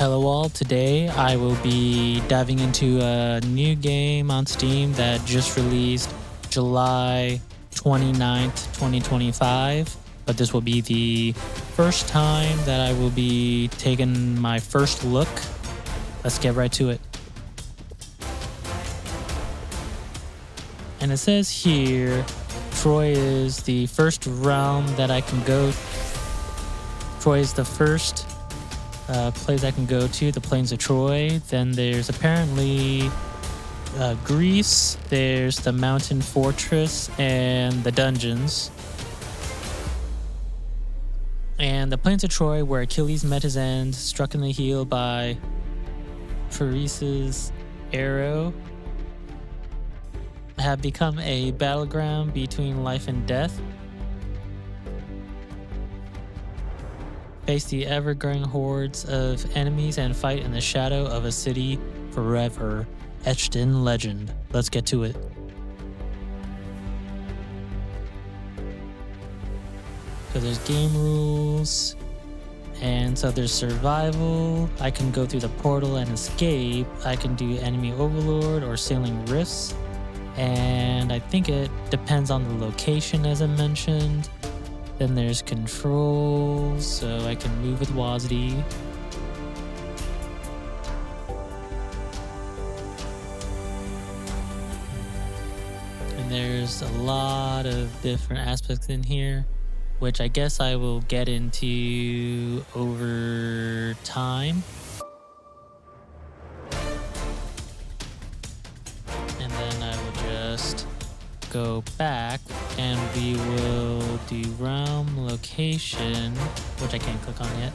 Hello all, today I will be diving into a new game on Steam that just released July 29th, 2025. But this will be the first time that I will be taking my first look. Let's get right to it. And it says here, Troy is the first realm that I can go. Troy is the first place I can go to, the plains of Troy. Then there's apparently Greece, there's the mountain fortress, and the dungeons. And the plains of Troy, where Achilles met his end, struck in the heel by Paris's arrow, have become a battleground between life and death. Face the ever-growing hordes of enemies and fight in the shadow of a city forever, etched in legend. Let's get to it. So there's game rules, and so there's survival. I can go through the portal and escape. I can do enemy overlord or sailing rifts, and I think it depends on the location, as I mentioned. Then there's controls, so I can move with WASD. And there's a lot of different aspects in here, which I guess I will get into over time. And then I will just go back and we will do realm location, which I can't click on yet.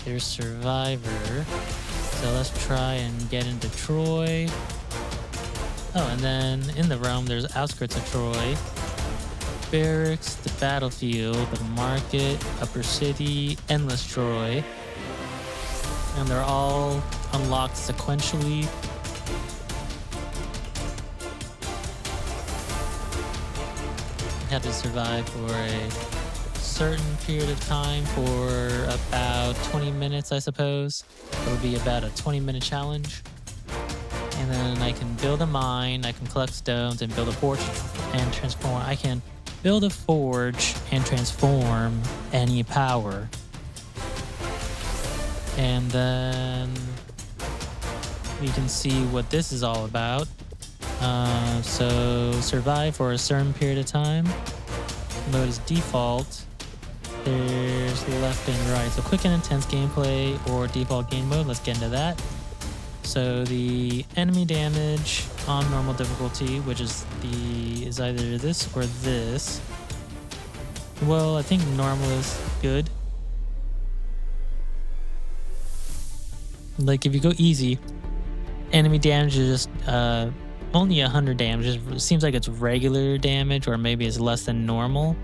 There's survivor. So let's try and get into Troy. Oh, and then in the realm there's outskirts of Troy, barracks, the battlefield, the market, upper city, endless Troy. And they're all unlocked sequentially. Have to survive for a certain period of time for about 20 minutes, I suppose. It'll be about a 20-minute challenge. And then I can build a mine, I can collect stones and build a forge and transform. I can build a forge and transform any power. And then we can see what this is all about. So survive for a certain period of time. Mode is default. There's left and right. So quick and intense gameplay or default game mode. Let's get into that. So the enemy damage on normal difficulty, which is either this or this. Well, I think normal is good. Like if you go easy, enemy damage is just only 100 damage. It seems like it's regular damage, or maybe it's less than normal,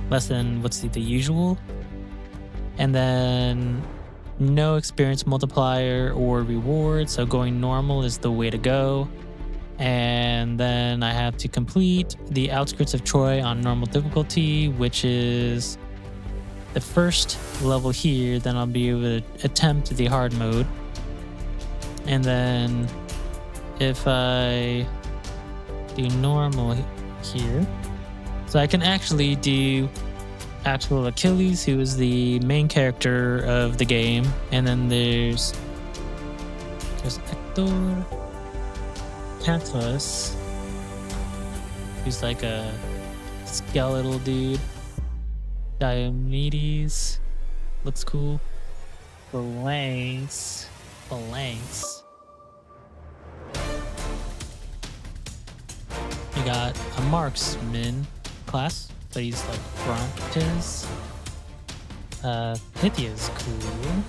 less than what's the usual. And then no experience multiplier or reward, so going normal is the way to go. And then I have to complete the outskirts of Troy on normal difficulty, which is the first level here. Then I'll be able to attempt the hard mode. And then if I do normal here, so I can actually do actual Achilles, who is the main character of the game, and then there's Troy Tartarus, who's like a skeletal dude. Diomedes looks cool. Phalanx. You got a marksman class, but he's like Brontes. Pythia's cool.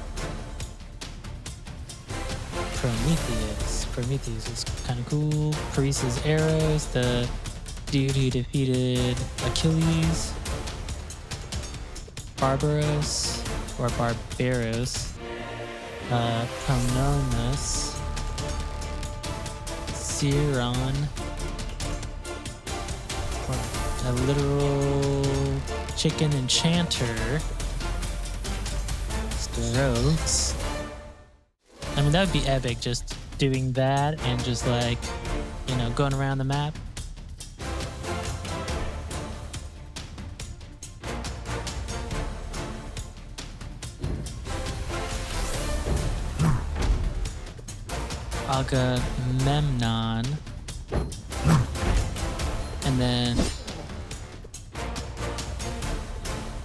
Prometheus is kind of cool. Paris's arrows, the dude who defeated Achilles. Barbaros. Pronomus. Ciron. A literal chicken enchanter. Strokes. mean, that would be epic, just doing that and just like, you know, going around the map. Agamemnon. And then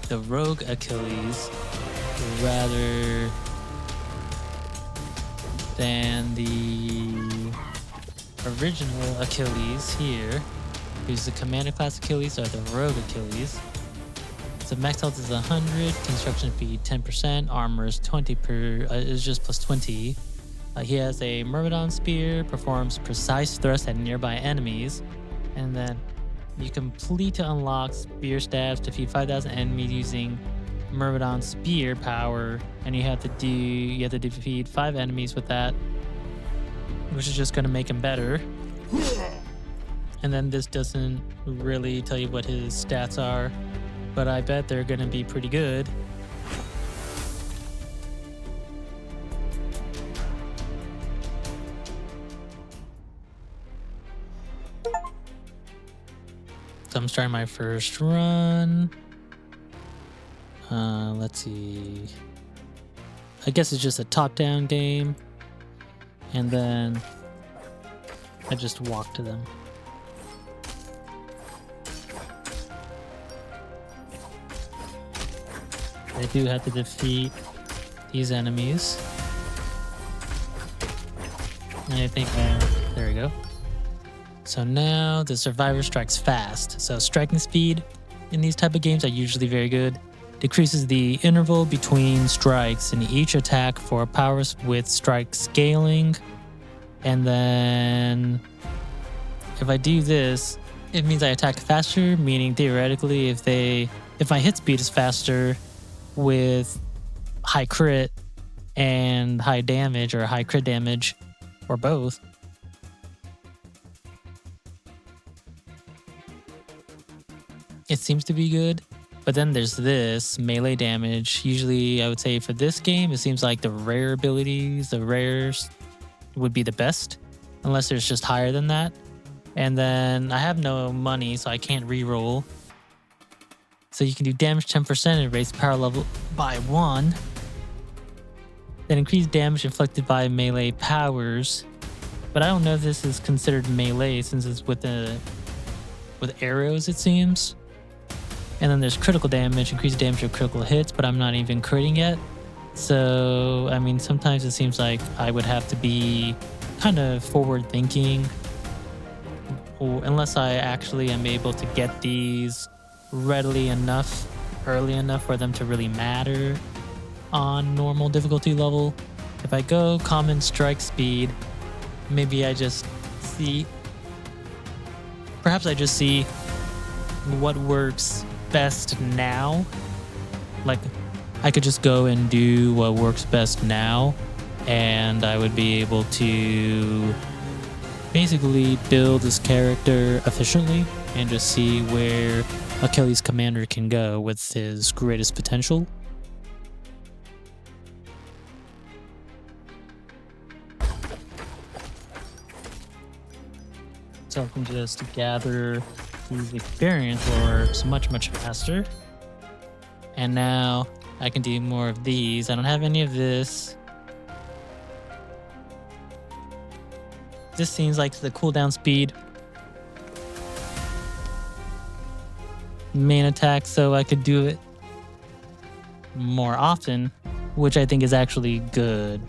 the rogue Achilles rather than the original Achilles here, who's the commander class Achilles, or the rogue Achilles. So max health is 100, construction speed 10%, armor is 20 per, is just plus 20. He has a Myrmidon spear, performs precise thrust at nearby enemies, and then you complete to unlock spear stabs, defeat 5,000 enemies using Myrmidon spear power, and you have to defeat 5 enemies with that, which is just going to make him better. And then this doesn't really tell you what his stats are, but I bet they're going to be pretty good. So I'm starting my first run. Let's see. I guess it's just a top-down game. And then I just walk to them. I do have to defeat these enemies. And I think, there we go. So now the survivor strikes fast. So striking speed in these type of games are usually very good. Decreases the interval between strikes in each attack for powers with strike scaling. And then if I do this, it means I attack faster, meaning theoretically if my hit speed is faster with high crit and high damage, or high crit damage, or both, it seems to be good. But then there's this melee damage. Usually I would say for this game, it seems like the rare abilities, the rares would be the best, unless there's just higher than that. And then I have no money, so I can't reroll. So you can do damage 10% and raise the power level by 1. Then increase damage inflicted by melee powers. But I don't know if this is considered melee since it's with arrows, it seems. And then there's critical damage, increased damage of critical hits, but I'm not even critting yet. So, I mean, sometimes it seems like I would have to be kind of forward thinking, unless I actually am able to get these readily enough, early enough for them to really matter on normal difficulty level. If I go common strike speed, maybe I just see, perhaps I just see what works best now. Like, I could just go and do what works best now, and I would be able to basically build this character efficiently and just see where Achilles Commander can go with his greatest potential. So I can just gather these experience orbs much faster. And now I can do more of these. I don't have any of this. This seems like the cooldown speed. Main attack, so I could do it more often, which I think is actually good.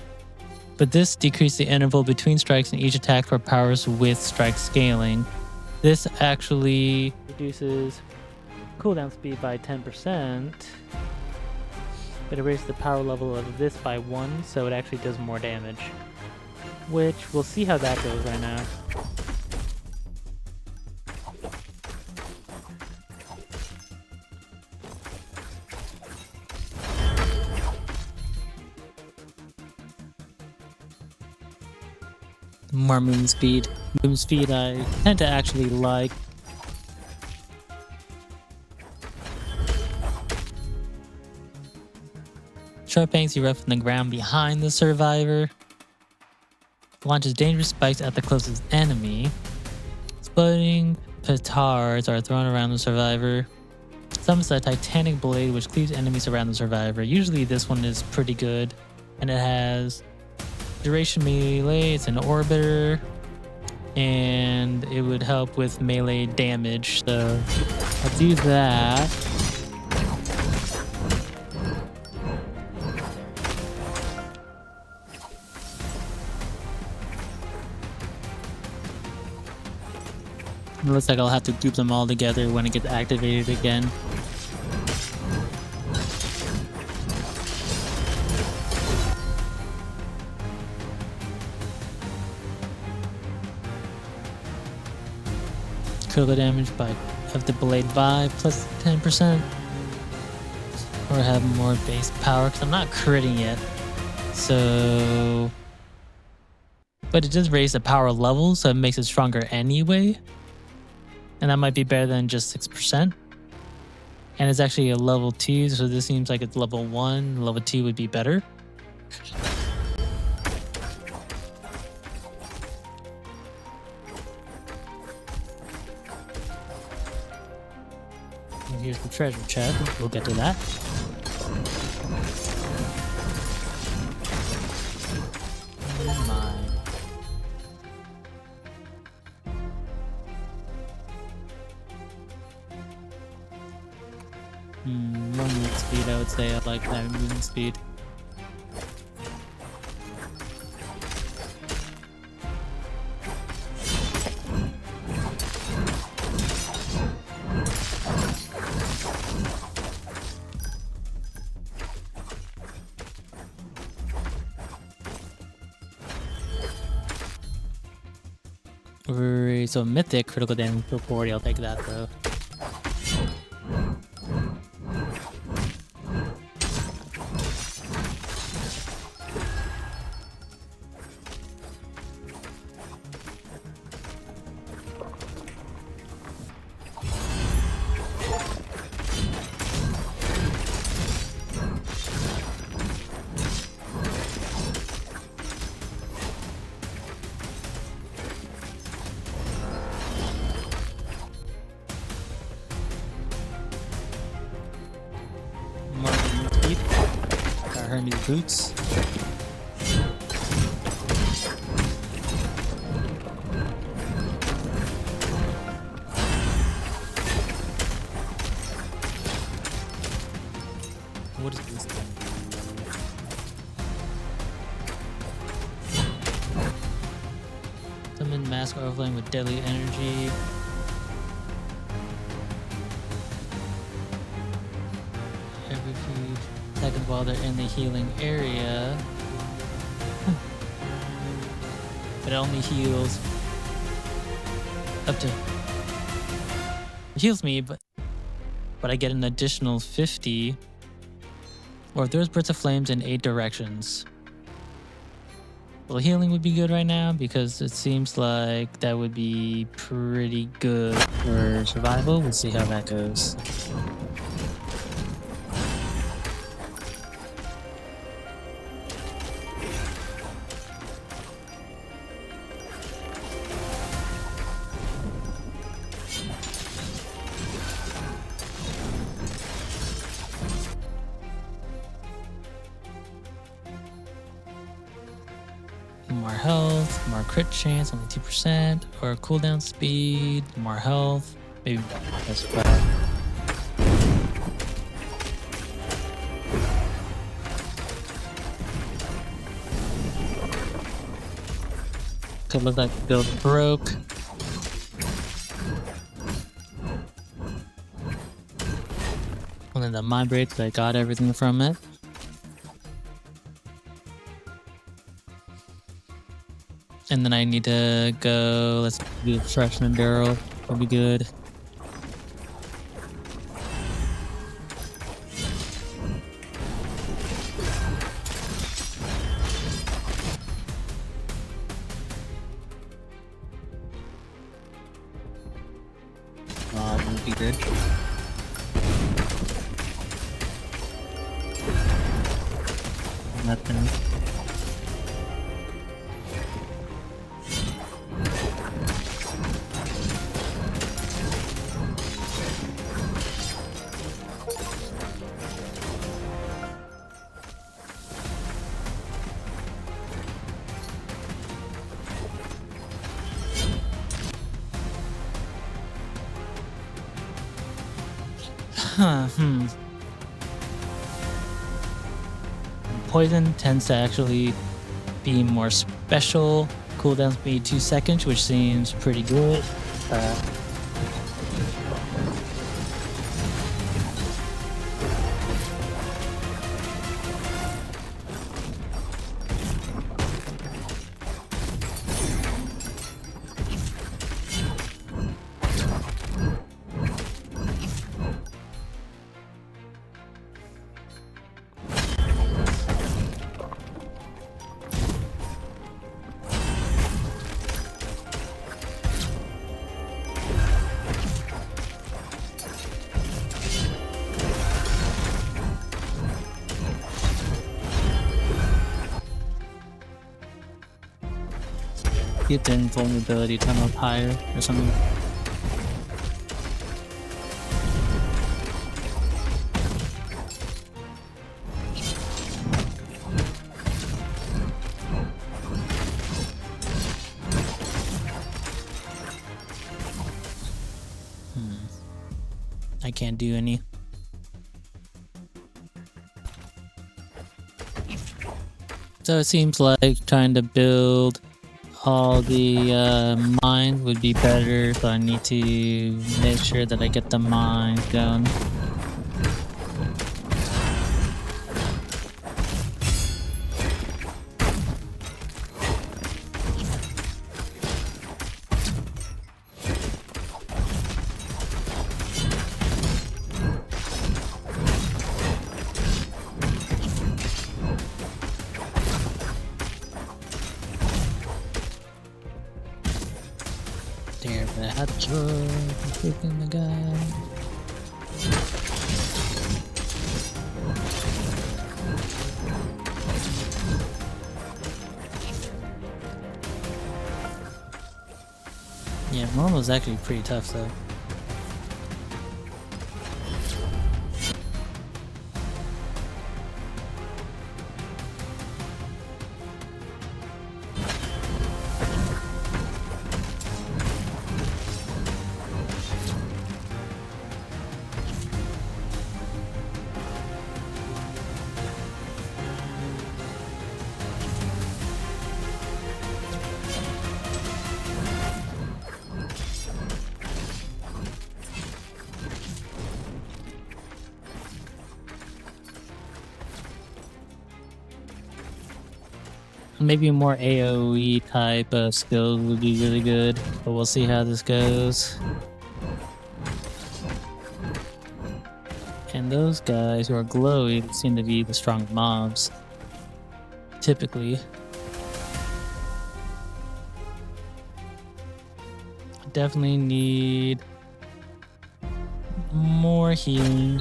But this decreases the interval between strikes in each attack for powers with strike scaling. This actually reduces cooldown speed by 10%, but it raises the power level of this by 1, so it actually does more damage. Which, we'll see how that goes right now. More movement speed. Movement speed I tend to actually like. Short bangs you rough in the ground behind the survivor. Launches dangerous spikes at the closest enemy. Exploding petards are thrown around the survivor. Summons a titanic blade which cleaves enemies around the survivor. Usually this one is pretty good. And it has duration melee, it's an orbiter. And it would help with melee damage. So I'll do that. It looks like I'll have to group them all together when it gets activated again. Critical damage of the blade vibe plus 10%. Or have more base power because I'm not critting yet. So... But it does raise the power level, so it makes it stronger anyway. And that might be better than just 6%. And it's actually a level 2, so this seems like it's level 1. Level 2 would be better. And here's the treasure chest. We'll get to that. Movement speed, I would say. I like that movement speed. So mythic critical damage for 40, I'll take that though. Hermes boots. What is this thing? Summon mask overlaying with deadly energy. Every few seconds while they're in the healing area. But it only heals up to... It heals me, but I get an additional 50. Or throws bursts of flames in 8 directions. Well, healing would be good right now because it seems like that would be pretty good for survival. We'll see how that goes. More health, more crit chance, only 2%, or cooldown speed, more health, maybe that's bad. Could look like the build broke. And then the mind break, I got everything from it. And then I need to go, let's do a freshman barrel, that'll be good. That would be good. Nothing. Poison tends to actually be more special. Cooldown's be 2 seconds, which seems pretty good. Get the invulnerability time up higher or something. I can't do any. So it seems like trying to build all the mines would be better, so I need to make sure that I get the mines going. There, but I had to freaking the guy. Yeah, normal's actually pretty tough though. Maybe a more AoE type of skills would be really good, but we'll see how this goes. And those guys who are glowy seem to be the strong mobs, typically. Definitely need more healing.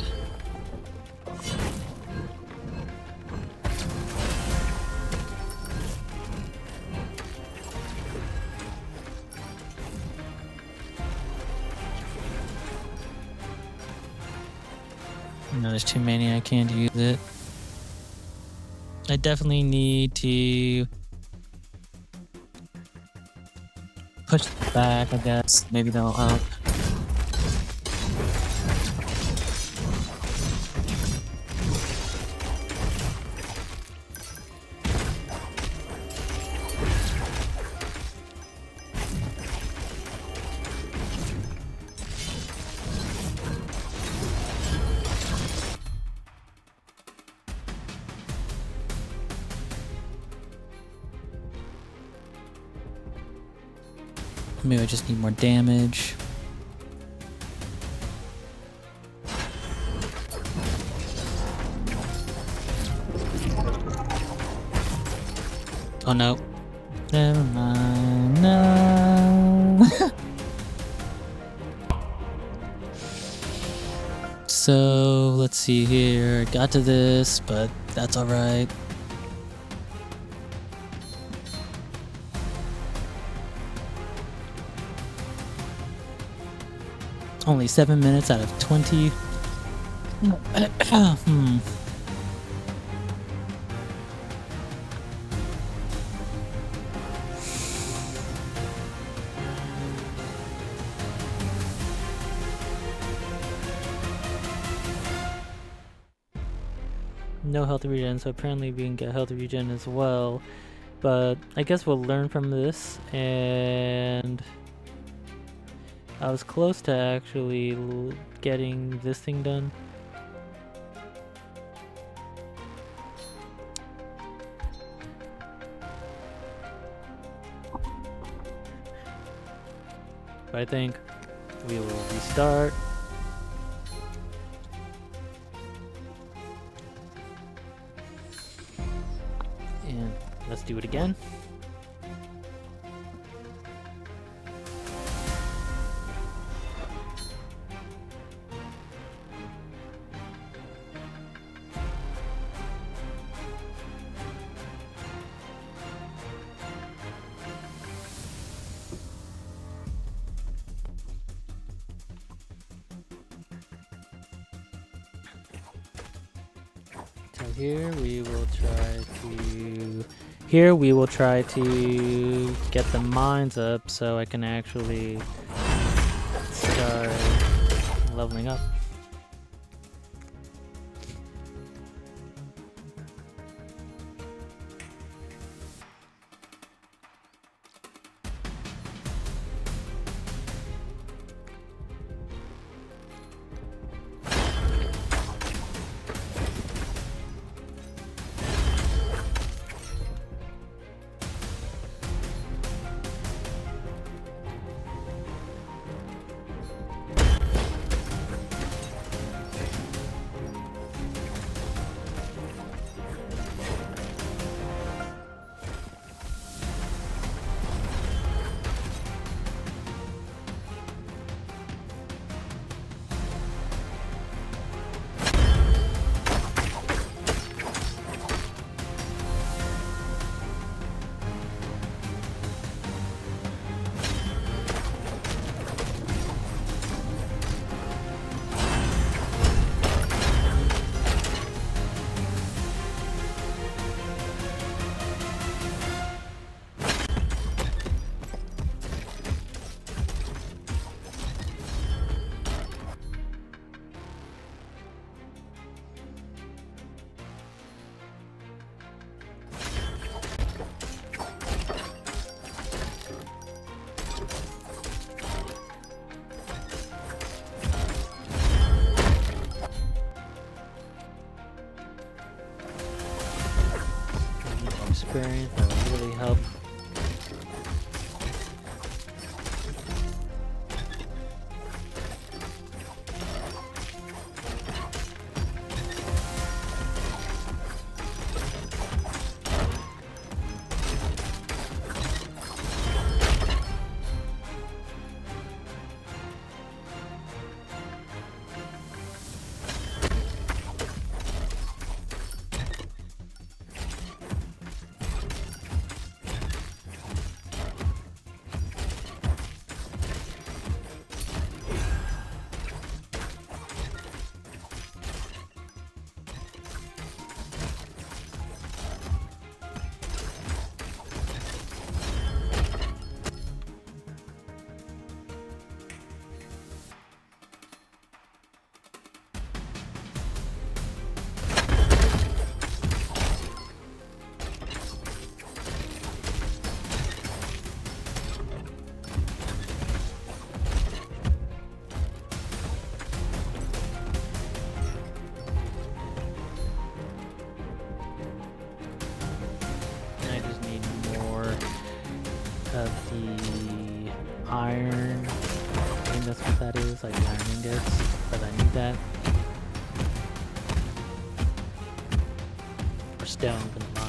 No, there's too many, I can't use it. I definitely need to push back, I guess. Maybe that'll help. Maybe I just need more damage. Oh no. Never mind. No. So let's see here. Got to this, but that's alright. Only 7 minutes out of 20. no health regen, so apparently we can get health regen as well. But I guess we'll learn from this, and I was close to actually getting this thing done. But I think we will restart. And let's do it again. Here we will try to get the mines up so I can actually start leveling up. Experience that will really help. Of the iron, I think that's what that is, like iron ingots, but I need that. Or stone from the mine.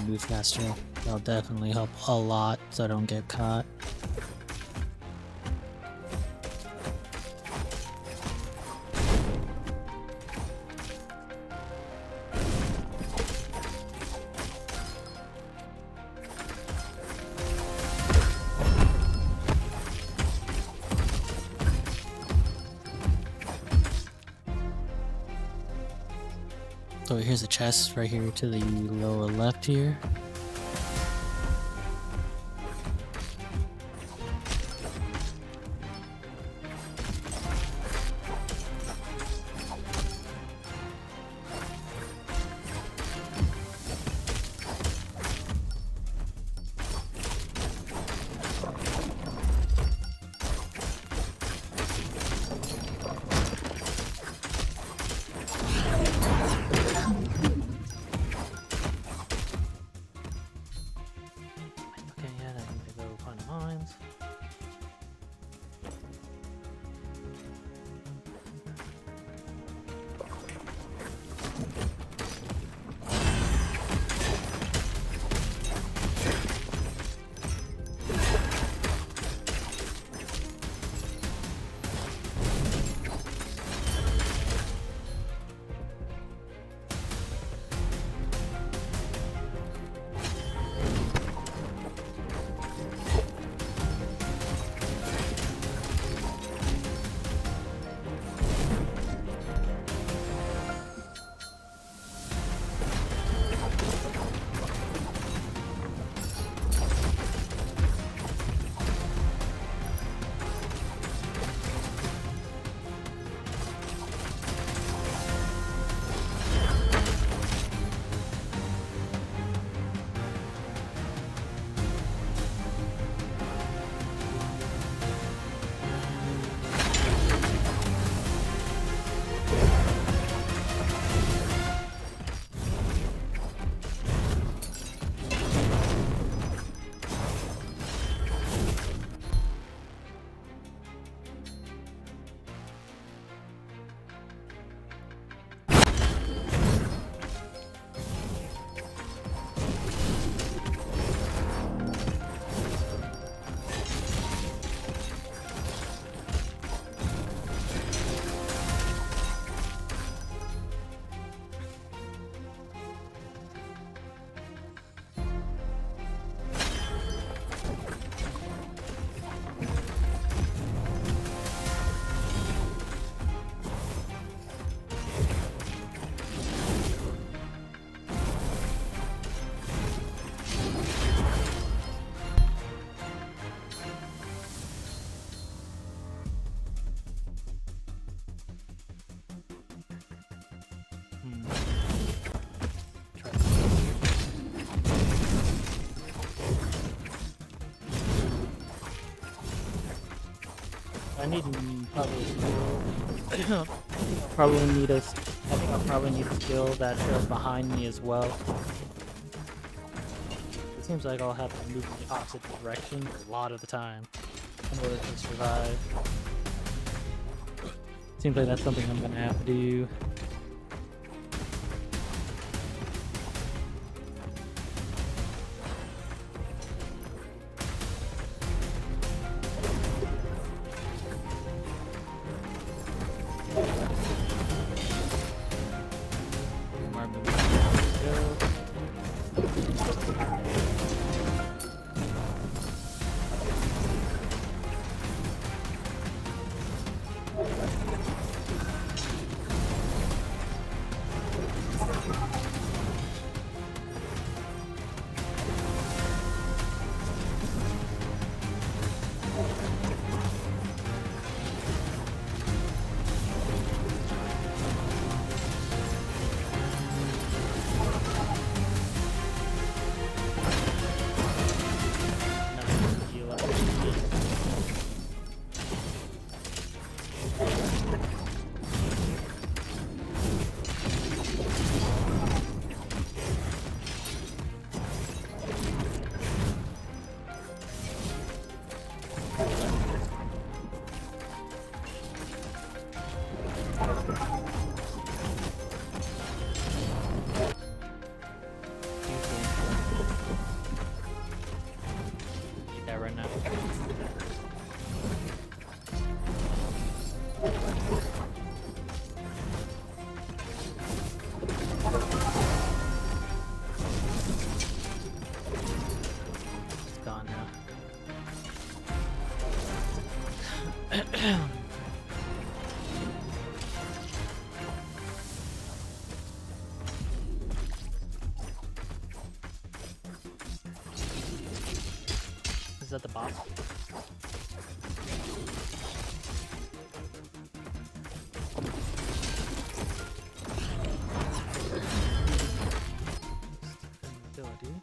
Move faster. That'll definitely help a lot so I don't get caught. So here's a chest right here to the lower left here. I need probably need a. I think I'll probably need a skill that goes behind me as well. It seems like I'll have to move in the opposite direction a lot of the time in order to survive. Seems like that's something I'm gonna have to do. that the boss? Ability.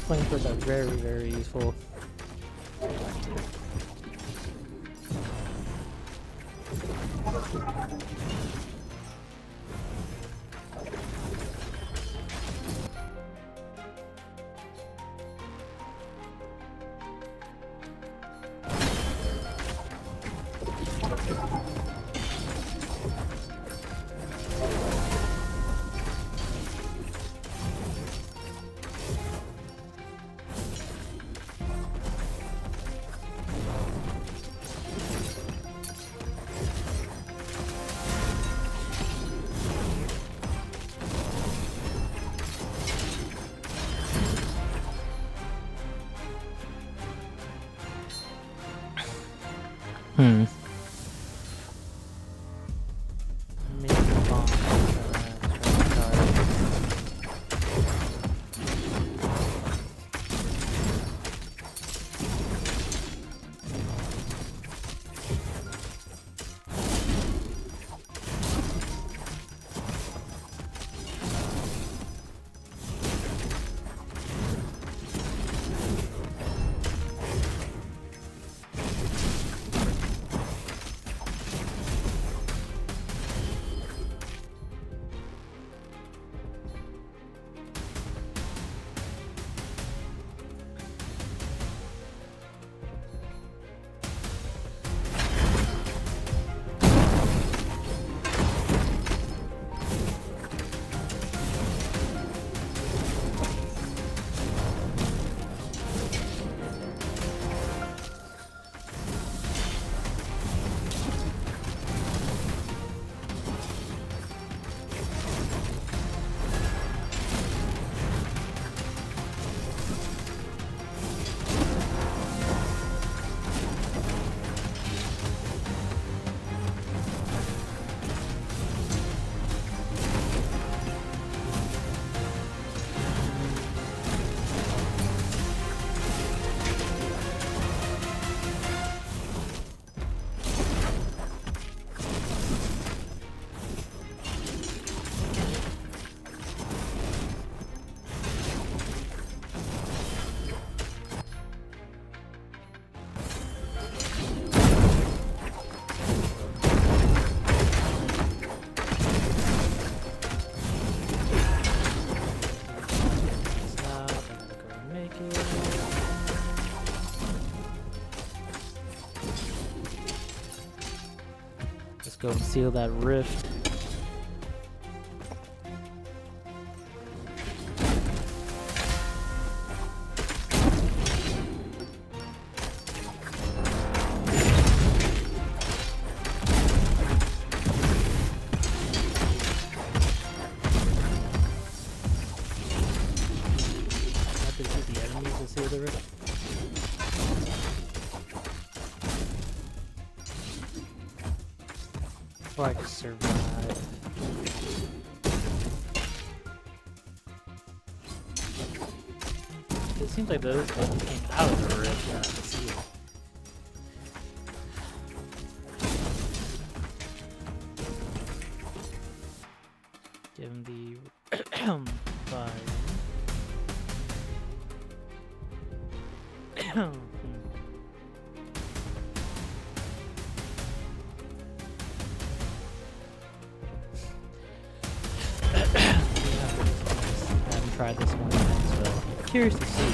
Flamethrowers are very, very useful. Maybe bomb. Go and seal that rift. Have to shoot the enemies to seal the rift. Or I could survive. It seems like those ones came out of the rift and the seal. in the fire. I haven't tried this one yet, so curious to see.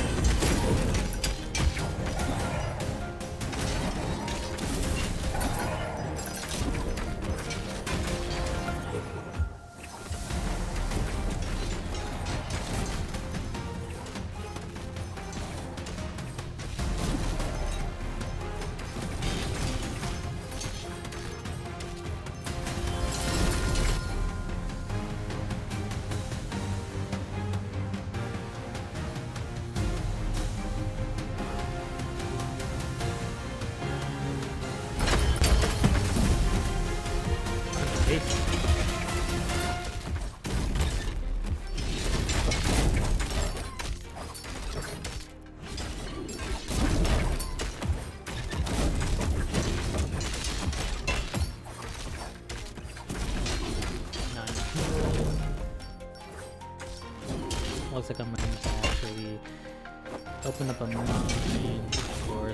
Looks like I'm going to actually open up a mine for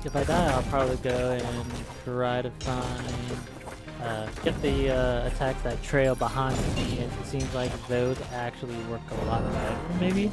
if I die, I'll probably go and try to find get the attacks that trail behind me. It seems like those actually work a lot better, maybe.